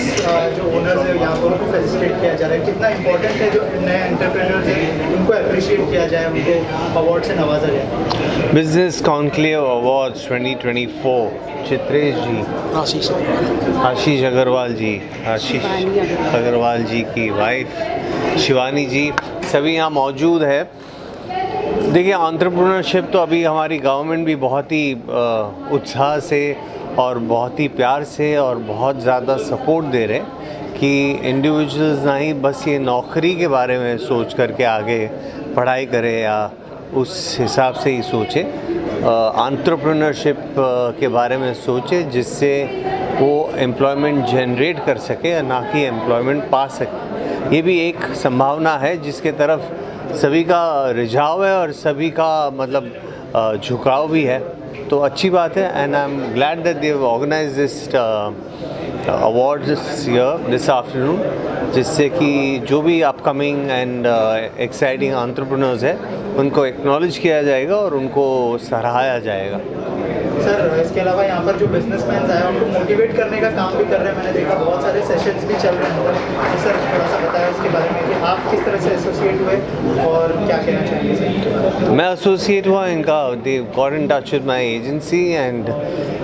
Business जो owners है यहाँ पर उनको फैसिलिटेट किया जा रहा है, कितना इंपॉर्टेंट है जो नए एंटरप्रेन्योर्स हैं उनको अप्रिशिएट किया जाए, उनको अवार्ड से नवाजा जाए। बिजनेस कॉन्क्लेव अवार्ड्स 2024 चित्रेश जी, आशीष अग्रवाल जी, आशीष अग्रवाल जी की वाइफ शिवानी जी, सभी यहाँ मौजूद है। देखिए, एंटरप्रेन्योरशिप तो अभी हमारी गवर्नमेंट भी बहुत ही उत्साह से और बहुत ही प्यार से और बहुत ज़्यादा सपोर्ट दे रहे हैं कि इंडिविजुअल्स ना ही बस ये नौकरी के बारे में सोच करके आगे पढ़ाई करें या उस हिसाब से ही सोचे, एंटरप्रेन्योरशिप के बारे में सोचे जिससे वो एम्प्लॉयमेंट जनरेट कर सके या ना कि एम्प्लॉयमेंट पा सके। ये भी एक संभावना है जिसके तरफ सभी का रिझाव है और सभी का मतलब झुकाव भी है, तो अच्छी बात है। And I am glad that they have organised this award this afternoon, जिससे कि जो भी अपकमिंग एंड एक्साइटिंग एंटरप्रेन्योर्स है उनको एक्नॉलेज किया जाएगा और उनको सराहाया जाएगा। सर, इसके अलावा यहाँ पर जो बिजनेसमैन आए उनको मोटिवेट करने का काम भी कर रहे हैं, मैंने देखा बहुत सारे सेशंस भी चल रहे हैं। तो सर थोड़ा सा बताया उसके बारे में कि आप किस तरह से एसोसिएट हुए और क्या कहना चाहेंगे सर? मैं एसोसिएट हुआ इनका, they got in touch with my agency and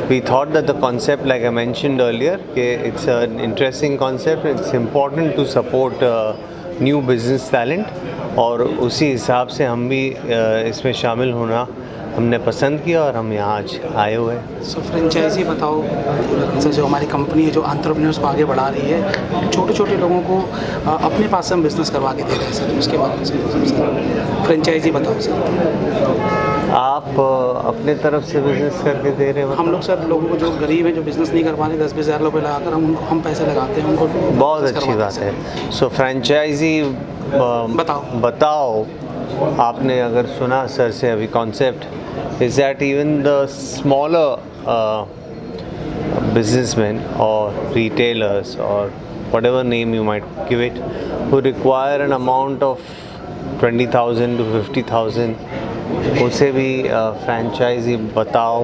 we thought that the concept like I mentioned earlier कि it's an interesting concept, it's important to support new business talent और उसी हिसाब से हम भी इसमें शामिल होना हमने पसंद किया और हम यहाँ आज आए हुए हैं। सो फ्रेंचाइजी बताओ सर, जो हमारी कंपनी है जो एंटरप्रेन्योर्स को आगे बढ़ा रही है, छोटे छोटे लोगों को अपने पास से हम बिज़नेस करवा के दे रहे हैं सर, उसके बारे में सर फ्रेंचाइजी बताओ सर। आप अपने तरफ से बिजनेस करके दे रहे हैं? हम लोग सर लोगों को जो गरीब है जो बिज़नेस नहीं कर पा रहे 10-20 हज़ार रुपये लगाकर हम पैसे लगाते हैं उनको। बहुत अच्छी बात है। सो फ्रेंचाइजी बताओ आपने अगर सुना सर से अभी concept is that even the smaller businessmen or retailers or whatever name you might give it who require an amount of 20,000 to 50,000 उसे भी franchisee बताओ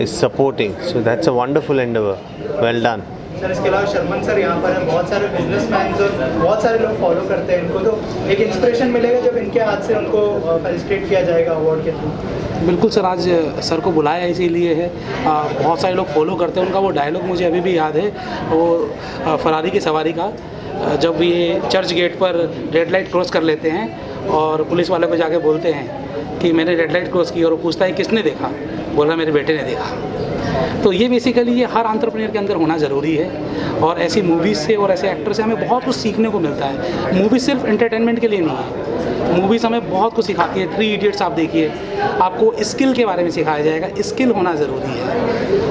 is supporting, so that's a wonderful endeavor, well done। Sir, इसके अलावा Sharman sir यहाँ पर हैं, बहुत सारे बिजनेसमैन और बहुत सारे लोग फॉलो करते हैं इनको, तो एक इंस्पिरेशन मिलेगा जब इनके हाथ से उनको फेलिसिटेट किया जाएगा अवार्ड के थ्रू। बिल्कुल सर, आज सर को बुलाया इसीलिए है, बहुत सारे लोग फॉलो करते हैं उनका वो डायलॉग मुझे अभी भी याद है, वो फरारी की सवारी का, जब ये चर्च गेट पर रेड लाइट क्रॉस कर लेते हैं और पुलिस वाले को जाके बोलते हैं कि मैंने रेड लाइट क्रॉस की, और वो पूछता है किसने देखा, बोला मेरे बेटे ने देखा। तो ये बेसिकली ये हर एंटरप्रेन्योर के अंदर होना ज़रूरी है और ऐसी मूवीज़ से और ऐसे एक्टर से हमें बहुत कुछ सीखने को मिलता है। मूवीज़ सिर्फ एंटरटेनमेंट के लिए नहीं है, मूवीज़ हमें बहुत कुछ सिखाती है। 3 इडियट्स आप देखिए, आपको स्किल के बारे में सिखाया जाएगा, स्किल होना ज़रूरी है।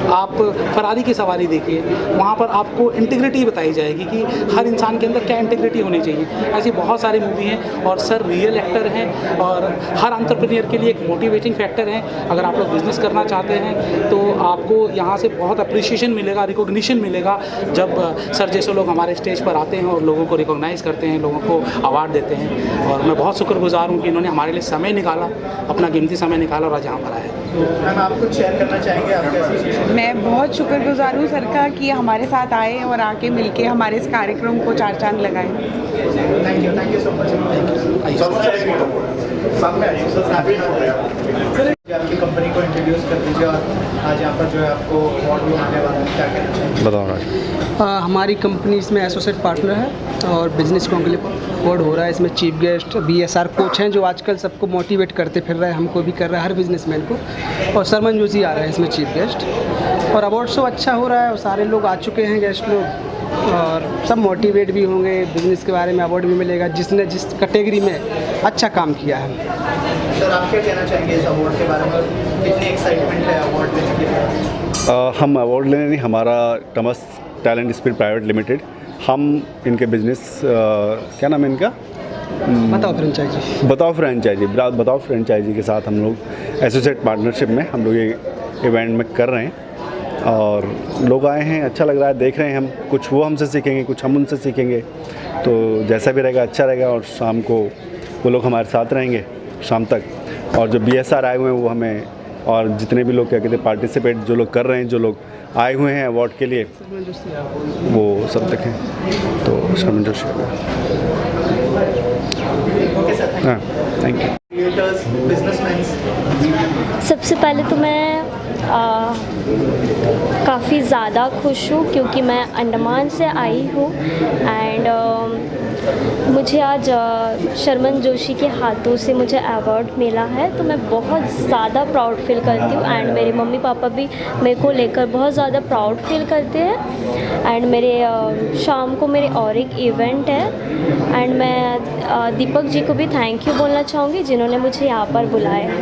आप फरारी की सवारी देखिए, वहाँ पर आपको इंटीग्रिटी बताई जाएगी कि हर इंसान के अंदर क्या इंटीग्रिटी होनी चाहिए। ऐसी बहुत सारी मूवी हैं और सर रियल एक्टर हैं और हर एंटरप्रेन्योर के लिए एक मोटिवेटिंग फैक्टर हैं। अगर आप लोग बिज़नेस करना चाहते हैं तो आपको यहाँ से बहुत अप्रिसिएशन मिलेगा, रिकॉग्निशन मिलेगा जब सर जैसे लोग हमारे स्टेज पर आते हैं और लोगों को रिकॉग्नाइज़ करते हैं, लोगों को अवार्ड देते हैं। और मैं बहुत शुक्रगुजार हूँ कि इन्होंने हमारे लिए समय निकाला, अपना कीमती समय निकाला और आज यहाँ पर आए। मैम, आप कुछ शेयर करना चाहेंगे आपके एसोसिएशन? मैं बहुत शुक्रगुजार हूँ सर का कि हमारे साथ आए और आके मिलके हमारे इस कार्यक्रम को 4 चांद लगाए। Thank you so much. आपकी कंपनी को इंट्रोड्यूस कर दीजिए और आज यहाँ पर जो है आपको अवार्ड भी आने वाला है, क्या कहना चाहिए? बताओ। हमारी कंपनी इसमें एसोसिएट पार्टनर है और बिजनेस कॉन्क्लेव अवार्ड हो रहा है। इसमें चीफ गेस्ट BSR कोच हैं जो आजकल सबको मोटिवेट करते फिर रहे हैं, हमको भी कर रहा है, हर बिजनेसमैन को, और सरमन जोशी आ रहा है इसमें चीफ गेस्ट। और अवार्ड शो अच्छा हो रहा है और सारे लोग आ चुके हैं गेस्ट लोग और सब मोटिवेट भी होंगे, बिजनेस के बारे में अवार्ड भी मिलेगा जिसने जिस कैटेगरी में अच्छा काम किया है। सर, आप क्या कहना चाहेंगे इस अवार्ड के बारे में? कितनी एक्साइटमेंट है अवार्ड लेने के लिए? हम अवार्ड लेने नहीं, हमारा Thomas talent spirit private limited, हम इनके बिजनेस क्या नाम है इनका? बताओ फ्रेंचाइजी के साथ हम लोग एसोसिएट पार्टनरशिप में हम लोग ये इवेंट में कर रहे हैं और लोग आए हैं, अच्छा लग रहा है, देख रहे हैं हम, कुछ वो हमसे सीखेंगे, कुछ हम उनसे सीखेंगे, तो जैसा भी रहेगा अच्छा रहेगा। और शाम को वो लोग हमारे साथ रहेंगे शाम तक, और जो BSR आए हुए हैं वो हमें और जितने भी लोग क्या कहते हैं पार्टिसिपेट जो लोग कर रहे हैं, जो लोग आए हुए हैं अवार्ड के लिए, वो सब देखें। तो शर्मन जोशी, हाँ, थैंक यू। Creators, businessman. सबसे पहले तो मैं काफ़ी ज़्यादा खुश हूँ क्योंकि मैं अंडमान से आई हूँ एंड मुझे आज शर्मन जोशी के हाथों से मुझे अवार्ड मिला है, तो मैं बहुत ज़्यादा प्राउड फील करती हूँ एंड मेरे मम्मी पापा भी मेरे को लेकर बहुत ज़्यादा प्राउड फील करते हैं। एंड मेरे शाम को मेरे और एक इवेंट है एंड मैं दीपक जी को भी थैंक यू बोलना चाहूँगी जिन्होंने मुझे यहाँ पर बुलाया है।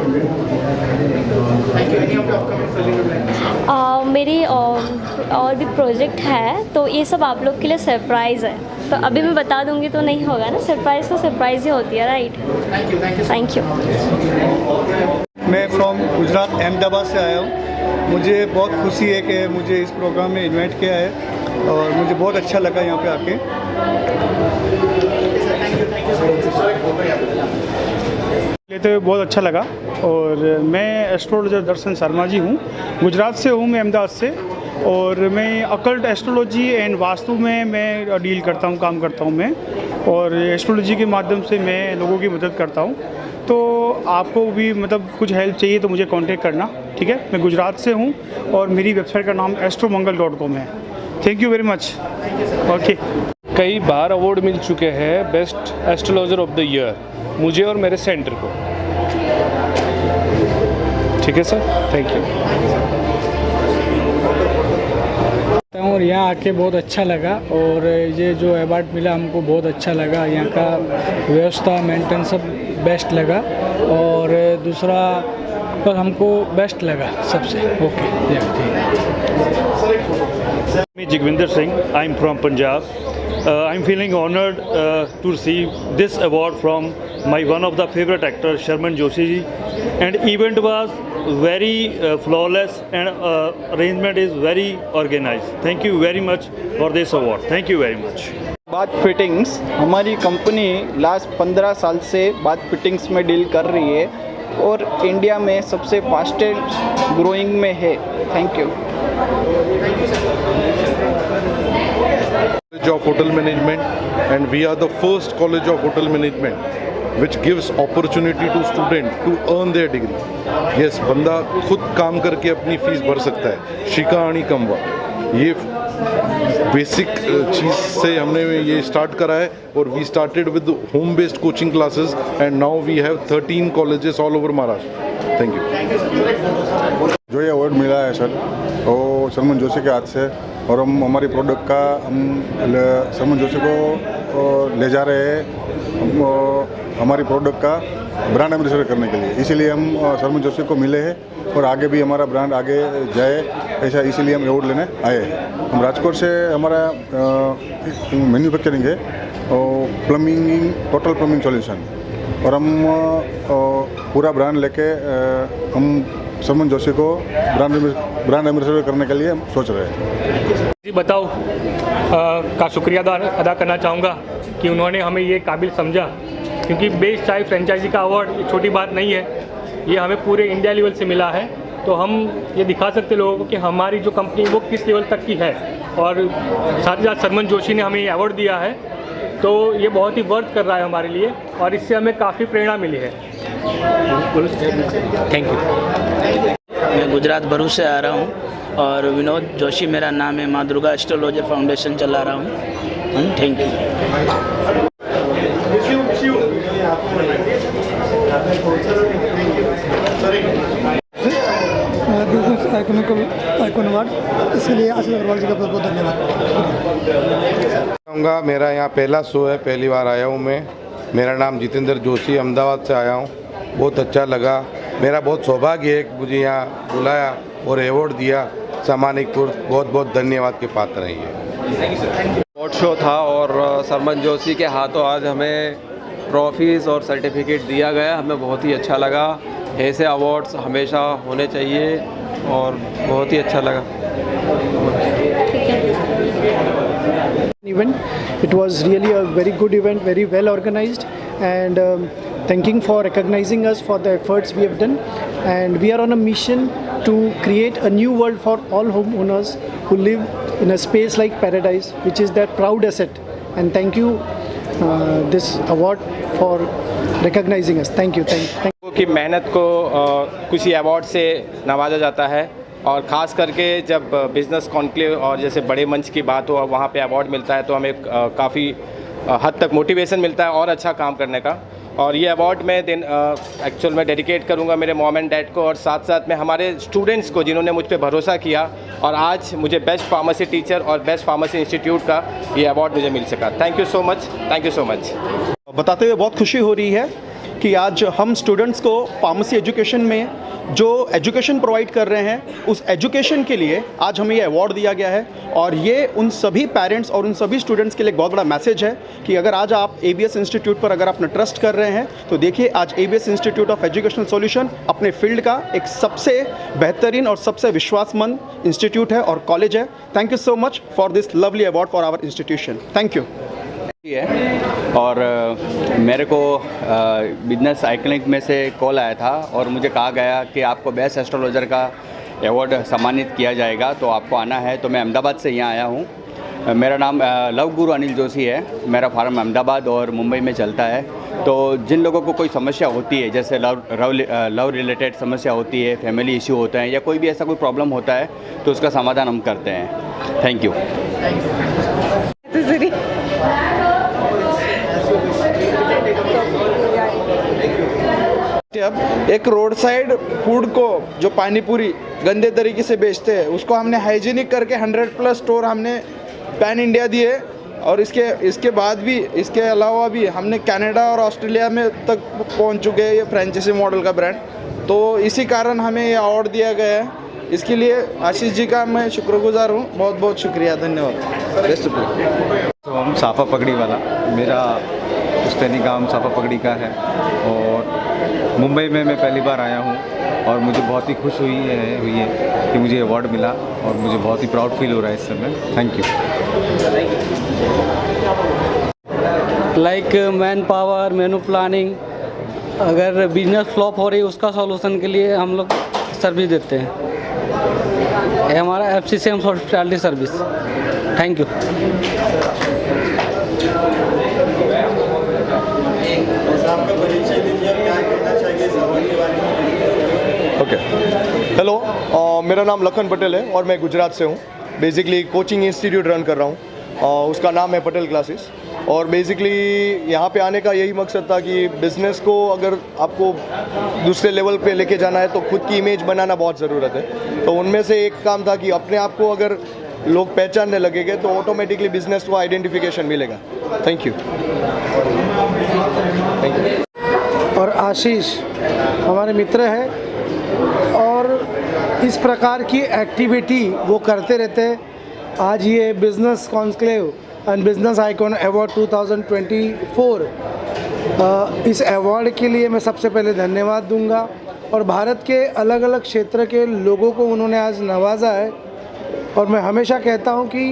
मेरी और भी प्रोजेक्ट है, तो ये सब आप लोग के लिए सरप्राइज़ है, तो अभी मैं बता दूंगी तो नहीं होगा ना, सरप्राइज़ तो सरप्राइज़ ही होती है, राइट। Thank you. मैं फ्रॉम गुजरात अहमदाबाद से आया हूँ। मुझे बहुत खुशी है कि मुझे इस प्रोग्राम में इन्वाइट किया है और मुझे बहुत अच्छा लगा यहाँ पे आके। लेते हुए बहुत अच्छा लगा। और मैं एस्ट्रोलॉजर दर्शन शर्मा जी हूँ, गुजरात से हूँ मैं, अहमदाबाद से। और मैं अकल्ट एस्ट्रोलॉजी एंड वास्तु में मैं डील करता हूँ, काम करता हूँ मैं, और एस्ट्रोलॉजी के माध्यम से मैं लोगों की मदद करता हूँ। तो आपको भी मतलब कुछ हेल्प चाहिए तो मुझे कांटेक्ट करना, ठीक है। मैं गुजरात से हूँ और मेरी वेबसाइट का नाम astromangal.com है। Thank you very much. Okay. कई बार अवार्ड मिल चुके हैं best astrologer of the year मुझे और मेरे सेंटर को, ठीक है सर, थैंक यू। और यहाँ आके बहुत अच्छा लगा और ये जो अवार्ड मिला हमको बहुत अच्छा लगा। यहाँ का व्यवस्था मेंटेन सब बेस्ट लगा और दूसरा पर हमको बेस्ट लगा सबसे। Okay. Jigvinder Singh, I'm from Punjab. I'm feeling honored to receive this award from my one of the favorite actors, Sharman Joshi ji. And event was very flawless and arrangement is very organized. Thank you very much for this award. Thank you very much. बात fittings, हमारी company last 15 साल से बात fittings में deal कर रही है और इंडिया में सबसे फास्टेस्ट ग्रोइंग में है। Thank you. College of Hotel Management, and we are the first college of hotel management which gives opportunity to student to earn their degree. Yes, बंदा खुद काम करके अपनी फीस भर सकता है, शिका आणि कमवा, ये बेसिक चीज़ से हमने ये स्टार्ट करा है। और we started with home based coaching classes and now we have 13 colleges all over Maharashtra. Thank you. जो ये अवार्ड मिला है सर, वो शर्मन जोशी के हाथ से, और हम हमारी प्रोडक्ट का हम शर्मन जोशी को ले जा रहे हैं हमारी प्रोडक्ट का ब्रांड एम्बेसडर करने के लिए। इसीलिए हम शर्मन जोशी को मिले हैं और आगे भी हमारा ब्रांड आगे जाए, ऐसा इसीलिए हम अवार्ड लेने आए हैं। हम राजकोट से हमारा मैन्युफैक्चरिंग है और प्लम्बिंग, टोटल प्लम्बिंग सॉल्यूशन, और हम पूरा ब्रांड लेके हम शर्मन जोशी को ब्रांड एम्बेसडर करने के लिए हम सोच रहे हैं। जी बताओ का शुक्रिया अदा करना चाहूँगा कि उन्होंने हमें ये काबिल समझा, क्योंकि बेस्ट चाय फ्रेंचाइजी का अवार्ड ये छोटी बात नहीं है, ये हमें पूरे इंडिया लेवल से मिला है। तो हम ये दिखा सकते लोगों को कि हमारी जो कंपनी वो किस लेवल तक की है, और साथ ही साथ शर्मन जोशी ने हमें ये अवार्ड दिया है, तो ये बहुत ही वर्थ कर रहा है हमारे लिए और इससे हमें काफ़ी प्रेरणा मिली है। Thank you. मैं गुजरात भरूच से आ रहा हूँ और विनोद जोशी मेरा नाम है, माँ दुर्गा एस्ट्रोलॉजर फाउंडेशन चला रहा हूँ। Thank you. Business icon award, इसके लिए आशीष अग्रवाल जी का बहुत बहुत धन्यवाद। मेरा यहाँ पहला शो है, पहली बार आया हूँ मैं। मेरा नाम जितेंद्र जोशी, अहमदाबाद से आया हूँ। बहुत अच्छा लगा, मेरा बहुत सौभाग्य है कि मुझे यहाँ बुलाया और अवार्ड दिया। सामानिकपुर बहुत बहुत धन्यवाद के पात्र रही है। अवार्ड शो था और शर्मन जोशी के हाथों आज हमें ट्रॉफीज़ और सर्टिफिकेट दिया गया, हमें बहुत ही अच्छा लगा। ऐसे अवार्ड्स हमेशा होने चाहिए और बहुत ही अच्छा लगा। Event. It was really a very good event, very well organized, and thanking for recognizing us for the efforts we have done, and we are on a mission to create a new world for all homeowners who live in a space like paradise, which is their proud asset. And thank you this award for recognizing us. Thank you. Thank you. कि मेहनत को किसी award से नवाजा जाता है, और ख़ास करके जब बिज़नेस कॉन्क्लेव और जैसे बड़े मंच की बात हो और वहाँ पे अवार्ड मिलता है तो हमें काफ़ी हद तक मोटिवेशन मिलता है और अच्छा काम करने का। और ये अवार्ड मैं एक्चुअल में डेडिकेट करूँगा मेरे मॉम एंड डैड को, और साथ साथ में हमारे स्टूडेंट्स को जिन्होंने मुझ पे भरोसा किया और आज मुझे बेस्ट फार्मेसी टीचर और बेस्ट फार्मेसी इंस्टीट्यूट का ये अवार्ड मुझे मिल सका। Thank you so much, thank you so much. बताते हुए बहुत खुशी हो रही है कि आज हम स्टूडेंट्स को फार्मेसी एजुकेशन में जो एजुकेशन प्रोवाइड कर रहे हैं उस एजुकेशन के लिए आज हमें ये अवार्ड दिया गया है। और ये उन सभी पेरेंट्स और उन सभी स्टूडेंट्स के लिए एक बहुत बड़ा मैसेज है कि अगर आज आप ABS इंस्टीट्यूट पर अगर अपना ट्रस्ट कर रहे हैं तो देखिए आज ABS institute of educational solution अपने फील्ड का एक सबसे बेहतरीन और सबसे विश्वासमंद इंस्टीट्यूट है और कॉलेज है। Thank you so much for this lovely award for our institution. Thank you. और मेरे को बिजनेस आइकनिक में से कॉल आया था और मुझे कहा गया कि आपको बेस्ट एस्ट्रोलॉजर का अवार्ड सम्मानित किया जाएगा, तो आपको आना है। तो मैं अहमदाबाद से यहाँ आया हूँ। मेरा नाम लव गुरु अनिल जोशी है। मेरा फार्म अहमदाबाद और मुंबई में चलता है। तो जिन लोगों को कोई समस्या होती है, जैसे लव रिलेटेड समस्या होती है, फैमिली इश्यू होते हैं या कोई भी ऐसा कोई प्रॉब्लम होता है तो उसका समाधान हम करते हैं। Thank you. अब एक रोड साइड फूड को जो पानी पूरी गंदे तरीके से बेचते हैं उसको हमने हाइजीनिक करके 100+ स्टोर हमने पैन इंडिया दिए, और इसके बाद भी इसके अलावा भी हमने कनाडा और ऑस्ट्रेलिया में तक पहुंच चुके हैं ये फ्रेंचाइजी मॉडल का ब्रांड। तो इसी कारण हमें ये अवार्ड दिया गया है। इसके लिए आशीष जी का मैं शुक्रगुजार हूँ। बहुत बहुत शुक्रिया, धन्यवाद। Best of luck. तो हम साफा पगड़ी वाला, मेरा पुश्तैनी काम साफा पगड़ी का है और मुंबई में मैं पहली बार आया हूँ और मुझे बहुत ही खुश हुई है कि मुझे अवार्ड मिला और मुझे बहुत ही प्राउड फील हो रहा है इस समय। Thank you. Like man power, menu planning, अगर बिजनेस फ्लॉप हो रही है उसका सॉल्यूशन के लिए हम लोग सर्विस देते हैं। ये हमारा FCCM hospitality service. Thank you. Okay, hello, मेरा नाम लखन पटेल है और मैं गुजरात से हूँ। बेसिकली कोचिंग इंस्टीट्यूट रन कर रहा हूँ, उसका नाम है पटेल क्लासेस। और बेसिकली यहाँ पे आने का यही मकसद था कि बिज़नेस को अगर आपको दूसरे लेवल पे लेके जाना है तो खुद की इमेज बनाना बहुत ज़रूरत है। तो उनमें से एक काम था कि अपने आप को अगर लोग पहचानने लगेंगे तो ऑटोमेटिकली बिज़नेस को आइडेंटिफिकेशन मिलेगा। Thank you. और आशीष हमारे मित्र हैं और इस प्रकार की एक्टिविटी वो करते रहते हैं। आज ये business conclave and business icon award 2024, इस अवार्ड के लिए मैं सबसे पहले धन्यवाद दूंगा। और भारत के अलग अलग क्षेत्र के लोगों को उन्होंने आज नवाजा है। और मैं हमेशा कहता हूं कि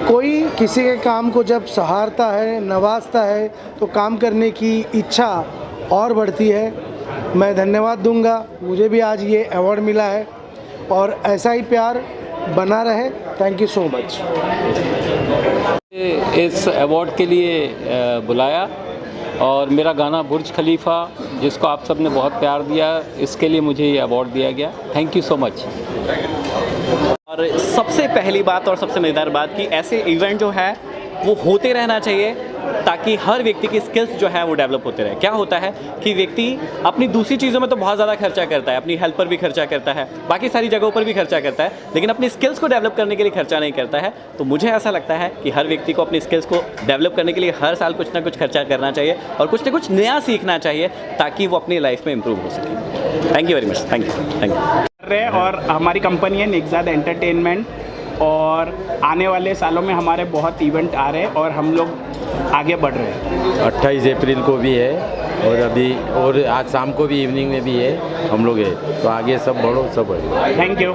कोई किसी के काम को जब सहारता है, नवाजता है, तो काम करने की इच्छा और बढ़ती है। मैं धन्यवाद दूंगा, मुझे भी आज ये अवार्ड मिला है और ऐसा ही प्यार बना रहे। Thank you so much. इस अवार्ड के लिए बुलाया और मेरा गाना बुर्ज खलीफा, जिसको आप सब ने बहुत प्यार दिया, इसके लिए मुझे ये अवार्ड दिया गया। Thank you so much. और सबसे पहली बात और सबसे मज़ेदार बात कि ऐसे इवेंट जो है वो होते रहना चाहिए ताकि हर व्यक्ति की स्किल्स जो है वो डेवलप होते रहे। क्या होता है कि व्यक्ति अपनी दूसरी चीज़ों में तो बहुत ज़्यादा खर्चा करता है, अपनी हेल्थ पर भी खर्चा करता है, बाकी सारी जगहों पर भी खर्चा करता है, लेकिन अपनी स्किल्स को डेवलप करने के लिए खर्चा नहीं करता है। तो मुझे ऐसा लगता है कि हर व्यक्ति को अपनी स्किल्स को डेवलप करने के लिए हर साल कुछ ना कुछ खर्चा करना चाहिए और कुछ ना कुछ नया सीखना चाहिए ताकि वो अपनी लाइफ में इम्प्रूव हो सके। Thank you very much. Thank you. और हमारी कंपनी है नेक्साद एंटरटेनमेंट, और आने वाले सालों में हमारे बहुत इवेंट आ रहे हैं और हम लोग आगे बढ़ रहे हैं। 28 अप्रैल को भी है और अभी और आज शाम को भी इवनिंग में भी है, हम लोग है। तो आगे सब बढ़ो, सब बढ़ो। Thank you.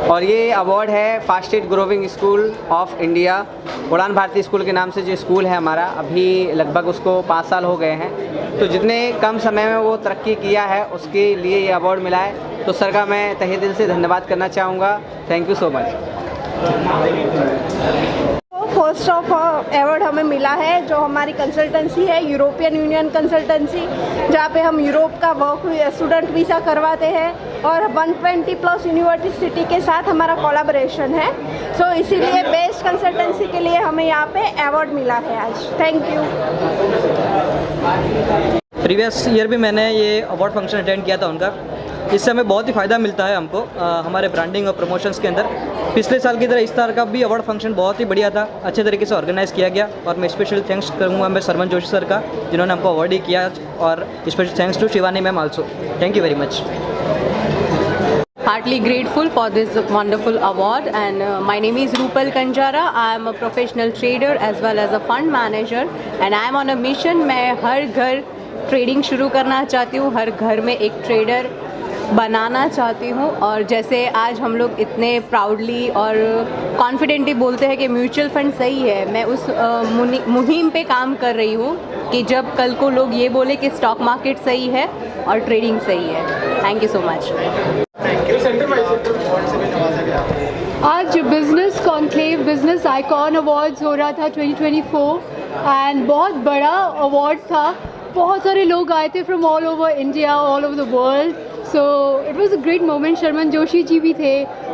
और ये अवार्ड है fastest growing school of India, उड़ान भारती स्कूल के नाम से जो स्कूल है हमारा, अभी लगभग उसको 5 साल हो गए हैं। तो जितने कम समय में वो तरक्की किया है उसके लिए ये अवार्ड मिला है। तो सर का मैं तहे दिल से धन्यवाद करना चाहूँगा। Thank you so much. First of award हमें मिला है जो हमारी कंसल्टेंसी है यूरोपियन यूनियन कंसल्टेंसी, जहाँ पे हम यूरोप का वर्क स्टूडेंट वीज़ा करवाते हैं और 120+ यूनिवर्सिटी के साथ हमारा कोलैबोरेशन है। सो इसीलिए बेस्ट कंसल्टेंसी के लिए हमें यहाँ पे अवार्ड मिला है आज। Thank you. प्रीवियस ईयर भी मैंने ये अवार्ड फंक्शन अटेंड किया था उनका। इससे हमें बहुत ही फ़ायदा मिलता है हमको हमारे ब्रांडिंग और प्रमोशंस के अंदर। पिछले साल की तरह इस साल का भी अवार्ड फंक्शन बहुत ही बढ़िया था, अच्छे तरीके से ऑर्गेनाइज़ किया गया। और मैं स्पेशल थैंक्स करूँगा मैं सरमन जोशी सर का, जिन्होंने हमको अवार्ड ही किया। और special thanks to Shivani ma'am also. Thank you very much. Heartily grateful for this wonderful award, and my name is Rupal Kanjara. I am a professional trader as well as a fund manager, and I am on a mission। मैं हर घर trading शुरू करना चाहती हूँ, हर घर में एक trader बनाना चाहती हूँ। और जैसे आज हम लोग इतने प्राउडली और कॉन्फिडेंटली बोलते हैं कि म्यूचुअल फंड सही है, मैं उस मुहिम पे काम कर रही हूँ कि जब कल को लोग ये बोले कि स्टॉक मार्केट सही है और ट्रेडिंग सही है। Thank you so much. आज business conclave business icon awards हो रहा था 2024 एंड बहुत बड़ा अवार्ड था। बहुत सारे लोग आए थे from all over India, all over the world. So it was a great moment. Sharman Joshi ji भी थे,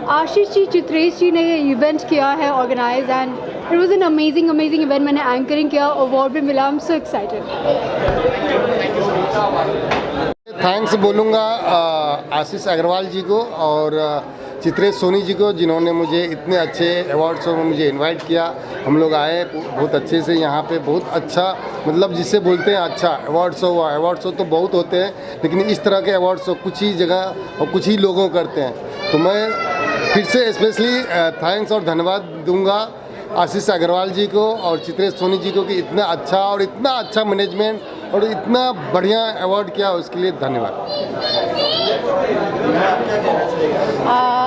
आशीष जी, चित्रेश जी ने ये इवेंट किया है organise, and it was an amazing event. मैंने एंकरिंग किया, अवार्ड भी मिला। I am so excited. Thanks बोलूँगा आशीष अग्रवाल जी को और चित्रेश सोनी जी को, जिन्होंने मुझे इतने अच्छे अवार्ड शो में मुझे इनवाइट किया। हम लोग आए बहुत अच्छे से यहाँ पे, बहुत अच्छा, मतलब जिसे बोलते हैं अच्छा अवार्ड शो हुआ। अवार्ड शो तो बहुत होते हैं, लेकिन इस तरह के अवार्ड शो कुछ ही जगह और कुछ ही लोगों करते हैं। तो मैं फिर से स्पेशली थैंक्स और धन्यवाद दूंगा आशीष अग्रवाल जी को और चित्रेश सोनी जी को कि इतना अच्छा मैनेजमेंट और इतना बढ़िया अवार्ड किया, उसके लिए धन्यवाद।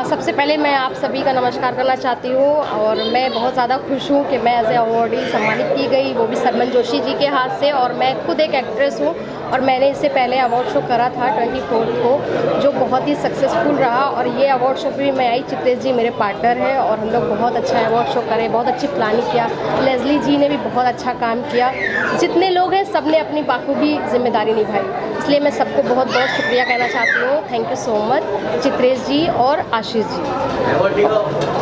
सबसे पहले मैं आप सभी का नमस्कार करना चाहती हूँ और मैं बहुत ज़्यादा खुश हूँ कि मैं एज ए अवॉर्डी सम्मानित की गई, वो भी सरमन जोशी जी के हाथ से। और मैं खुद एक एक्ट्रेस हूँ और मैंने इससे पहले अवार्ड शो करा था 24 को, जो बहुत ही सक्सेसफुल रहा। और ये अवार्ड शो भी मैं आई, चित्रेश जी मेरे पार्टनर हैं और हम लोग बहुत अच्छा अवार्ड शो करें, बहुत अच्छी प्लानिंग किया। लेस्ली जी ने भी बहुत अच्छा काम किया। जितने लोग हैं सब ने अपनी बाखूबी जिम्मेदारी निभाई, इसलिए मैं सबको बहुत बहुत शुक्रिया कहना चाहती हूँ। Thank you so much Chitresh ji और आशीष जी।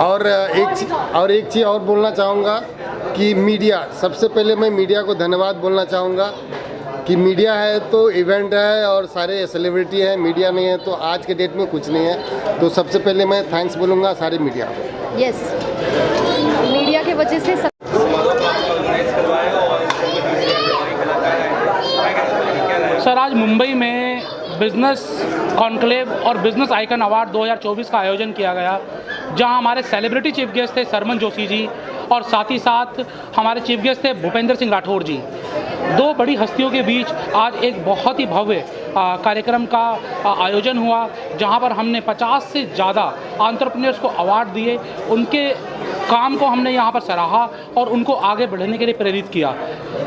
और एक चीज़ और बोलना चाहूँगा कि मीडिया, सबसे पहले मैं मीडिया को धन्यवाद बोलना चाहूँगा कि मीडिया है तो इवेंट है और सारे सेलिब्रिटी हैं, मीडिया नहीं है तो आज के डेट में कुछ नहीं है। तो सबसे पहले मैं थैंक्स बोलूँगा सारे मीडिया को। यस, मीडिया की वजह से सर आज मुंबई में बिज़नेस कॉन्क्लेव और बिज़नेस आइकन अवार्ड 2024 का आयोजन किया गया, जहां हमारे सेलिब्रिटी चीफ गेस्ट थे सरमन जोशी जी और साथ ही साथ हमारे चीफ गेस्ट थे भूपेंद्र सिंह राठौर जी। दो बड़ी हस्तियों के बीच आज एक बहुत ही भव्य कार्यक्रम का आयोजन हुआ, जहां पर हमने 50 से ज़्यादा एंटरप्रेन्योर्स को अवार्ड दिए। उनके काम को हमने यहाँ पर सराहा और उनको आगे बढ़ने के लिए प्रेरित किया।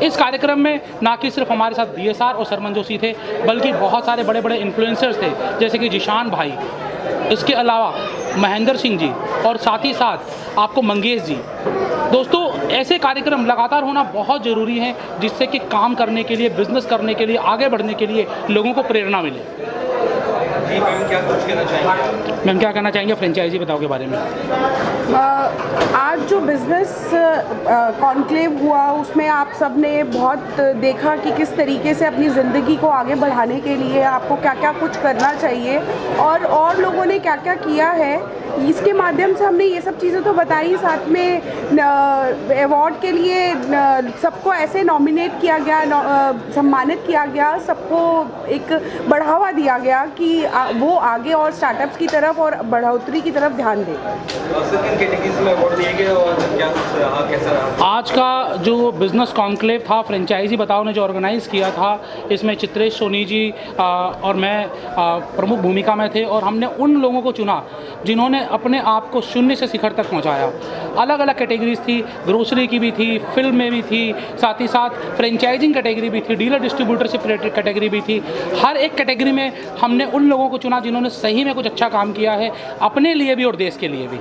इस कार्यक्रम में ना कि सिर्फ हमारे साथ DSR और सरमन जोशी थे, बल्कि बहुत सारे बड़े बड़े इन्फ्लुएंसर्स थे, जैसे कि जिशान भाई, इसके अलावा महेंद्र सिंह जी और साथ ही साथ आपको मंगेश जी। दोस्तों, ऐसे कार्यक्रम लगातार होना बहुत ज़रूरी है, जिससे कि काम करने के लिए, बिजनेस करने के लिए, आगे बढ़ने के लिए लोगों को प्रेरणा मिले। मैम क्या कहना चाहेंगे फ्रेंचाइजी बताओ के बारे में? आज जो बिज़नेस कॉन्क्लेव हुआ उसमें आप सब ने बहुत देखा कि किस तरीके से अपनी ज़िंदगी को आगे बढ़ाने के लिए आपको क्या क्या कुछ करना चाहिए और लोगों ने क्या क्या किया है। इसके माध्यम से हमने ये सब चीज़ें तो बताई, साथ में अवार्ड के लिए सबको ऐसे नॉमिनेट किया गया, सम्मानित किया गया, सबको एक बढ़ावा दिया गया कि कि वो आगे और स्टार्टअप्स की तरफ और बढ़ोतरी की तरफ ध्यान दें। आज का जो बिज़नेस कॉन्क्लेव था फ्रेंचाइजी बताओ ने जो ऑर्गेनाइज़ किया था, इसमें चित्रेश सोनी जी और मैं प्रमुख भूमिका में थे और हमने उन लोगों को चुना जिन्होंने अपने आप को शून्य से शिखर तक पहुंचाया। अलग अलग कैटेगरीज थी, ग्रोसरी की भी थी, फिल्म में भी थी, साथ ही साथ फ्रेंचाइजिंग कैटेगरी भी थी, डीलर डिस्ट्रीब्यूटरशिप कैटेगरी भी थी। हर एक कैटेगरी में हमने उन लोगों को चुना जिन्होंने सही में कुछ अच्छा काम किया है, अपने लिए भी और देश के लिए भी।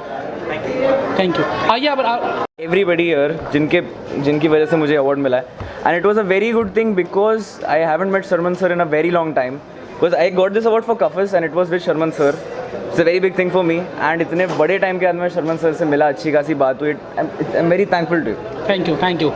Thank you. आइए अब एवरीबडी हियर जिनकी वजह से मुझे अवार्ड मिला है, and it was a very good thing because I haven't met Sharman sir in a very long time, because I got this award for कफिस and it was with Sharman sir. It's a very big thing for me, and इतने बड़े time के बाद मैं Sharman sir से मिला, अच्छी खासी बात हुई। I am very thankful to you. Thank you.